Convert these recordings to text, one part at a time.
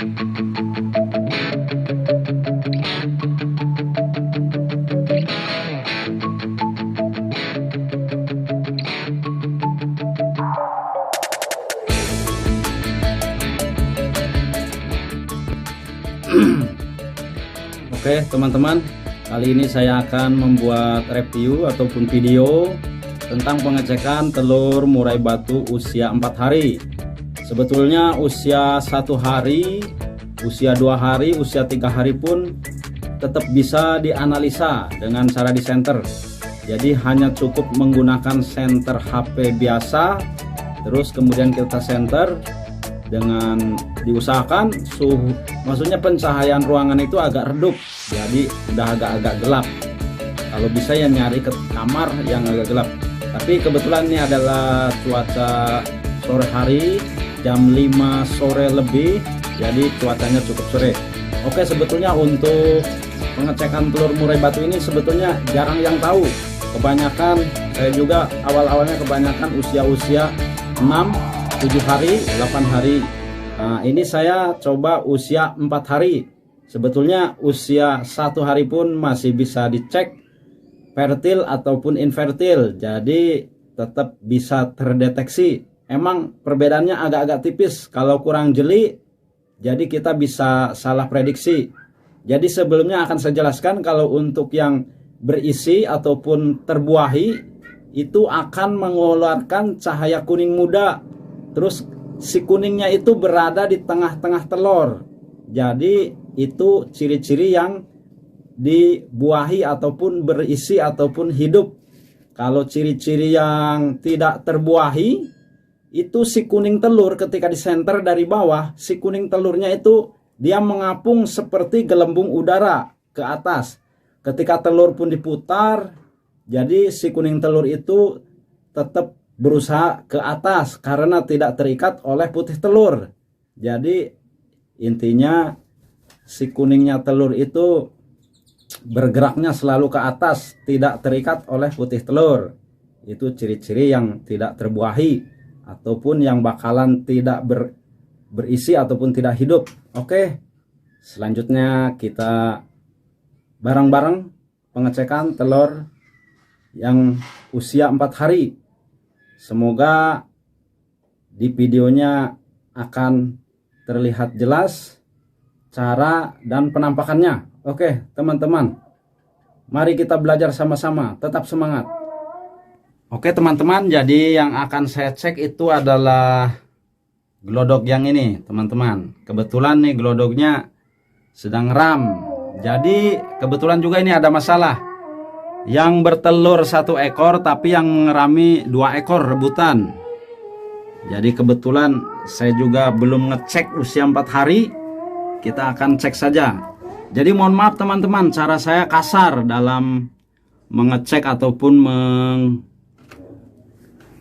Oke teman-teman, kali ini saya akan membuat review ataupun video tentang pengecekan telur murai batu usia 4 hari. Sebetulnya usia 1 hari, usia 2 hari, usia 3 hari pun tetap bisa dianalisa dengan cara disenter. Jadi hanya cukup menggunakan senter HP biasa, terus kemudian kita senter dengan diusahakan suhu, maksudnya pencahayaan ruangan itu agak redup, jadi udah agak-agak gelap. Kalau bisa ya nyari ke kamar yang agak gelap. Tapi kebetulan ini adalah cuaca sore hari, jam 5 sore lebih, jadi cuacanya cukup sore. Oke, sebetulnya untuk pengecekan telur murai batu ini sebetulnya jarang yang tahu. Kebanyakan saya juga awal-awalnya kebanyakan usia-usia 6, 7 hari, 8 hari. Nah, ini saya coba usia 4 hari. Sebetulnya usia 1 hari pun masih bisa dicek fertil ataupun infertil. Jadi tetap bisa terdeteksi. Emang perbedaannya agak-agak tipis. Kalau kurang jeli, jadi kita bisa salah prediksi. Jadi sebelumnya akan saya jelaskan kalau untuk yang berisi ataupun terbuahi itu akan mengeluarkan cahaya kuning muda. Terus si kuningnya itu berada di tengah-tengah telur. Jadi itu ciri-ciri yang dibuahi ataupun berisi ataupun hidup. Kalau ciri-ciri yang tidak terbuahi, itu si kuning telur ketika disenter dari bawah, si kuning telurnya itu dia mengapung seperti gelembung udara ke atas. Ketika telur pun diputar, jadi si kuning telur itu tetap berusaha ke atas karena tidak terikat oleh putih telur. Jadi intinya si kuningnya telur itu bergeraknya selalu ke atas, tidak terikat oleh putih telur. Itu ciri-ciri yang tidak terbuahi ataupun yang bakalan tidak berisi ataupun tidak hidup. Oke, selanjutnya kita bareng-bareng pengecekan telur yang usia 4 hari. Semoga di videonya akan terlihat jelas cara dan penampakannya. Oke teman-teman, mari kita belajar sama-sama, tetap semangat. Oke teman-teman, jadi yang akan saya cek itu adalah glodok yang ini teman-teman. Kebetulan nih glodoknya sedang ram. Jadi kebetulan juga ini ada masalah. Yang bertelur 1 ekor tapi yang mengerami 2 ekor rebutan. Jadi kebetulan saya juga belum ngecek usia 4 hari. Kita akan cek saja. Jadi mohon maaf teman-teman, cara saya kasar dalam mengecek ataupun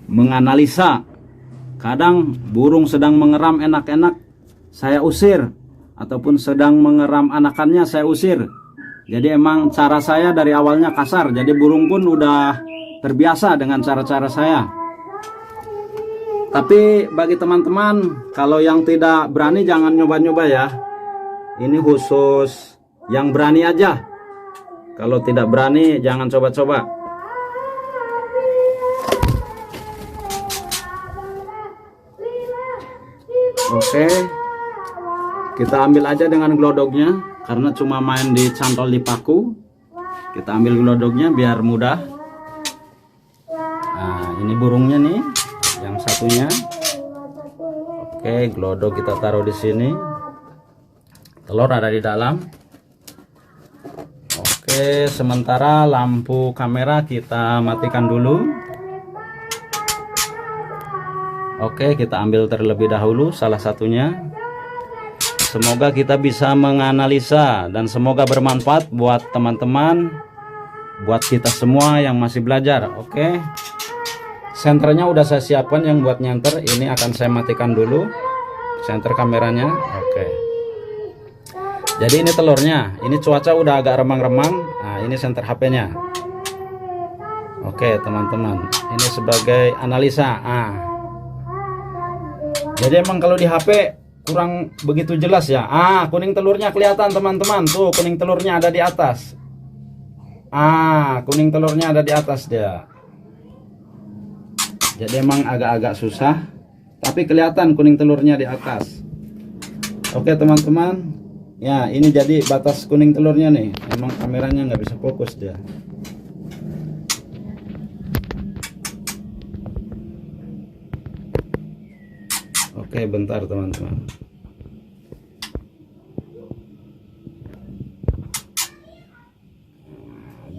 menganalisa. Kadang burung sedang mengeram enak-enak saya usir, ataupun sedang mengeram anakannya saya usir. Jadi emang cara saya dari awalnya kasar. Jadi burung pun udah terbiasa dengan cara-cara saya. Tapi bagi teman-teman, kalau yang tidak berani jangan nyoba-nyoba ya. Ini khusus yang berani aja. Kalau tidak berani jangan coba-coba. Oke. Kita ambil aja dengan glodoknya. Karena cuma main dicantol di paku, kita ambil glodoknya biar mudah. Nah, ini burungnya nih, yang satunya. Oke, glodok kita taruh di sini. Telur ada di dalam. Oke, sementara lampu kamera kita matikan dulu. Oke, kita ambil terlebih dahulu salah satunya. Semoga kita bisa menganalisa dan semoga bermanfaat buat teman-teman, buat kita semua yang masih belajar. Oke. Senternya udah saya siapkan yang buat nyenter. Ini akan saya matikan dulu senter kameranya. Oke. Jadi ini telurnya. Ini cuaca udah agak remang-remang. Nah, ini senter HP-nya. Oke, teman-teman. Ini sebagai analisa. Jadi emang kalau di HP kurang begitu jelas ya. Kuning telurnya kelihatan teman-teman. Tuh kuning telurnya ada di atas. Kuning telurnya ada di atas dia. Jadi emang agak-agak susah, tapi kelihatan kuning telurnya di atas. Oke teman-teman, ya ini jadi batas kuning telurnya nih. Emang kameranya nggak bisa fokus dia. Oke bentar teman-teman.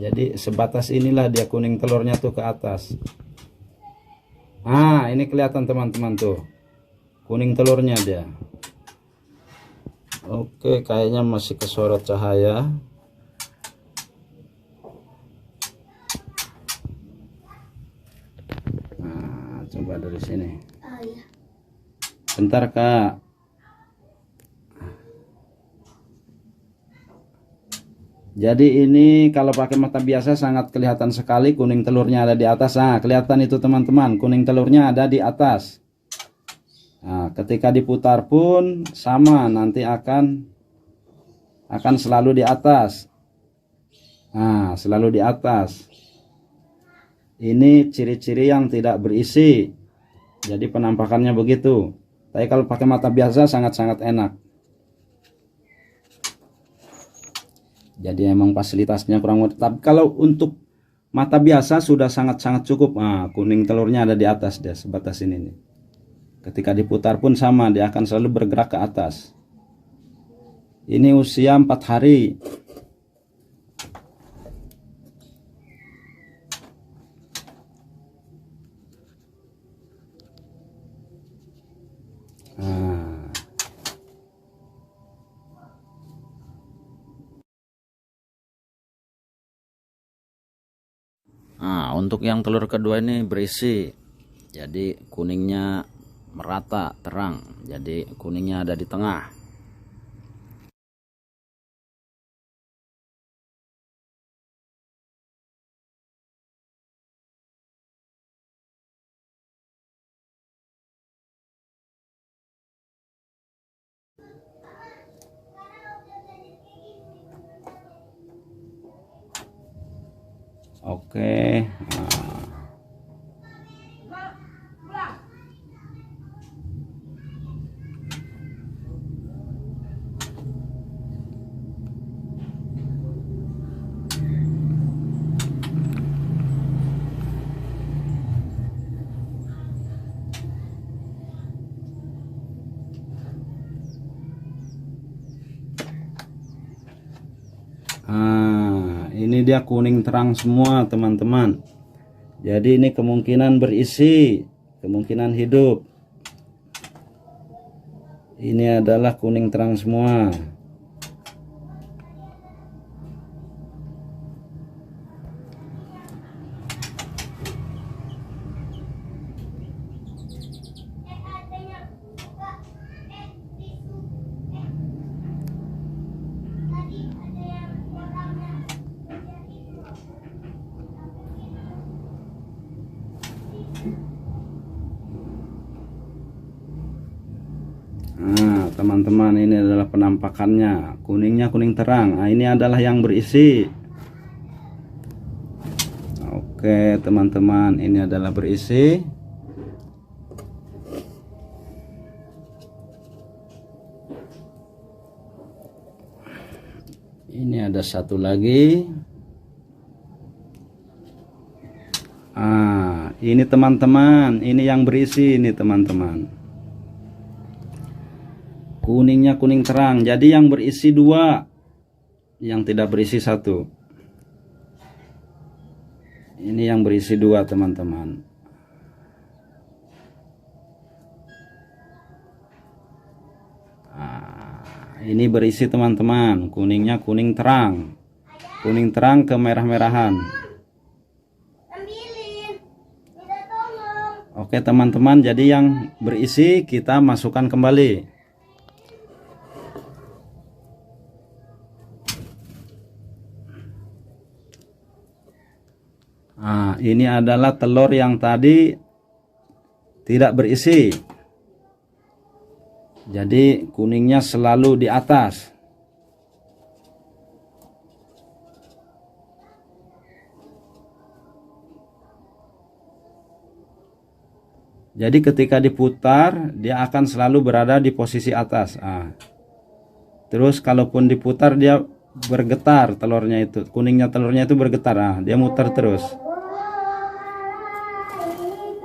Jadi sebatas inilah dia kuning telurnya tuh ke atas. Ini kelihatan teman-teman tuh kuning telurnya dia. Oke, kayaknya masih kesorot cahaya. Coba dari sini. Bentar Kak. Jadi ini kalau pakai mata biasa sangat kelihatan sekali kuning telurnya ada di atas. Kelihatan itu teman-teman, kuning telurnya ada di atas. Ketika diputar pun sama, nanti akan selalu di atas. Selalu di atas. Ini ciri-ciri yang tidak berisi. Jadi penampakannya begitu. Tapi kalau pakai mata biasa sangat-sangat enak. Jadi emang fasilitasnya kurang, tapi kalau untuk mata biasa sudah sangat-sangat cukup. Kuning telurnya ada di atas dia, sebatas ini nih. Ketika diputar pun sama, dia akan selalu bergerak ke atas. Ini usia 4 hari. Untuk yang telur kedua ini berisi, jadi kuningnya merata terang, jadi kuningnya ada di tengah. Oke. Ini dia kuning terang semua teman-teman. Jadi ini kemungkinan berisi, kemungkinan hidup. Ini adalah kuning terang semua. Teman-teman, ini adalah penampakannya. Kuningnya kuning terang. Ini adalah yang berisi. Oke teman-teman, ini adalah berisi. Ini ada satu lagi. Ini teman-teman, ini yang berisi ini teman-teman. Kuningnya kuning terang, jadi yang berisi 2, yang tidak berisi 1. Ini yang berisi 2 teman-teman. Ini berisi teman-teman, kuningnya kuning terang kemerah-merahan. Oke teman-teman, jadi yang berisi kita masukkan kembali. Ini adalah telur yang tadi tidak berisi. Jadi kuningnya selalu di atas. Jadi ketika diputar, dia akan selalu berada di posisi atas. Terus kalaupun diputar, dia bergetar telurnya itu, kuningnya telurnya itu bergetar. Dia muter terus.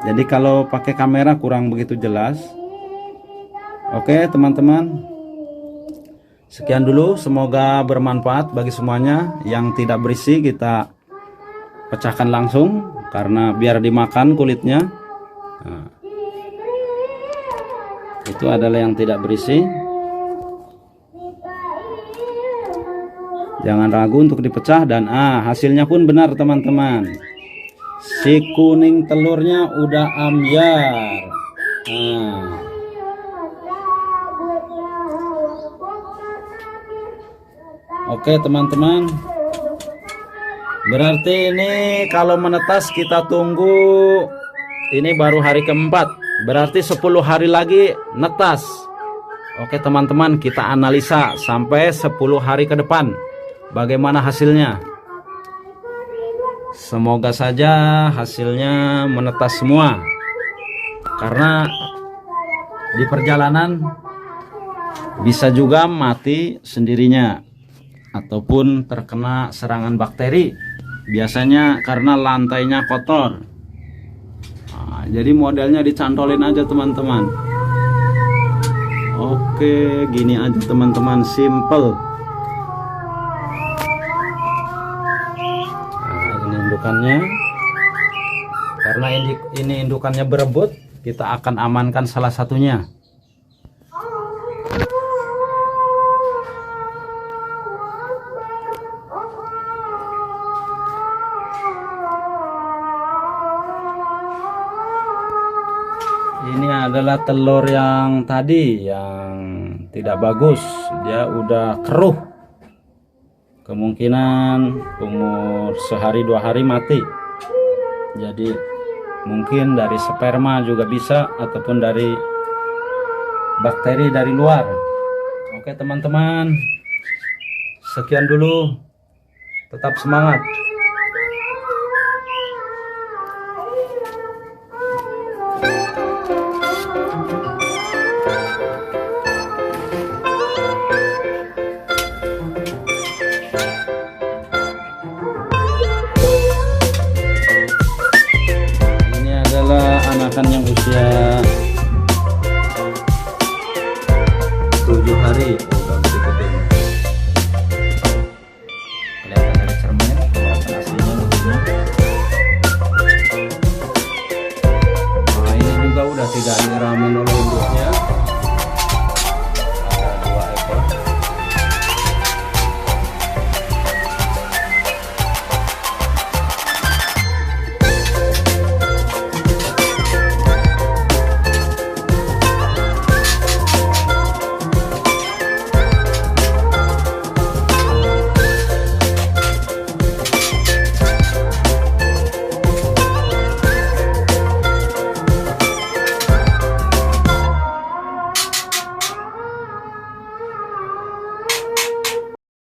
Jadi kalau pakai kamera kurang begitu jelas. Oke teman-teman, sekian dulu, semoga bermanfaat bagi semuanya. Yang tidak berisi kita pecahkan langsung, karena biar dimakan kulitnya. Itu adalah yang tidak berisi. Jangan ragu untuk dipecah. Dan hasilnya pun benar teman-teman. Si kuning telurnya udah ambyar. Oke teman-teman, berarti ini kalau menetas kita tunggu. Ini baru hari keempat, berarti 10 hari lagi netas. Oke teman-teman, kita analisa sampai 10 hari ke depan bagaimana hasilnya. Semoga saja hasilnya menetas semua, karena di perjalanan bisa juga mati sendirinya ataupun terkena serangan bakteri, biasanya karena lantainya kotor. Jadi modelnya dicantolin aja teman-teman. Oke, gini aja teman-teman, simple. Ini indukannya. Karena ini indukannya berebut, kita akan amankan salah satunya. Ini adalah telur yang tadi yang tidak bagus, dia udah keruh, kemungkinan umur sehari 2 hari mati. Jadi mungkin dari sperma juga bisa, ataupun dari bakteri dari luar. Oke teman-teman, sekian dulu, tetap semangat. Anakan yang usia 7 hari udah berikutin. Kelihatan dari cermin, kelihatan aslinya bentuknya. Nah ini juga udah tidak diramin oleh induknya.